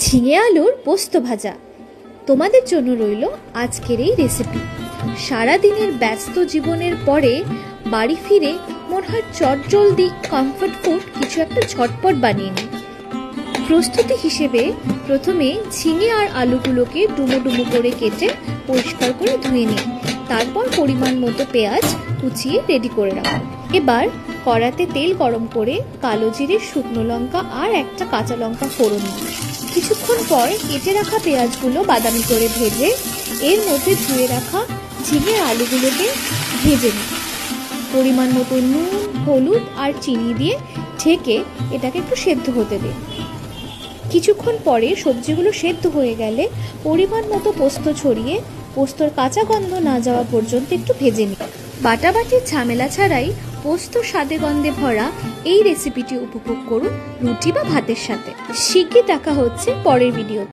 ঝিঙে আলুর পোস্ত ভাজা তোমাদের জন্য রইল আজকের এই রেসিপি। সারাদিনের ব্যস্ত জীবনের পরে বাড়ি ফিরে মনে হয় চটজলদি কমফর্ট ফুড কিছু একটা ঝটপট বানিয়ে নিই। প্রস্তুতি হিসেবে প্রথমে ঝিঙে আর আলুগুলোকে ডুমো ডুমো করে কেটে পরিষ্কার করে ধুয়ে নিই। তারপর পরিমাণ মতো পেঁয়াজ কুচিয়ে রেডি করে রাখো। এবার কড়াতে তেল গরম করে কালো জিরে, শুকনো লঙ্কা আর একটা কাঁচা লঙ্কা ফোড়ন দিই। কিছুক্ষণ পর কেটে রাখা পেঁয়াজগুলো বাদামি করে ভেজে এর মধ্যে ধুয়ে রাখা ঝিঙে আলুগুলোকে ভেজে নিই। পরিমাণ মতো নুন, হলুদ আর চিনি দিয়ে ঢেকে এটাকে একটু সেদ্ধ হতে দিই। কিছুক্ষণ পরে সবজিগুলো সেদ্ধ হয়ে গেলে পরিমাণ মতো পোস্ত ছড়িয়ে পোস্তর কাঁচা গন্ধ না যাওয়া পর্যন্ত একটু ভেজে নিই। বাটাবাটির ঝামেলা ছাড়াই পোস্ত স্বাদে গন্ধে ভরা এই রেসিপিটি উপভোগ করুন রুটি বা ভাতের সাথে। শিগগির দেখা হচ্ছে পরের ভিডিও।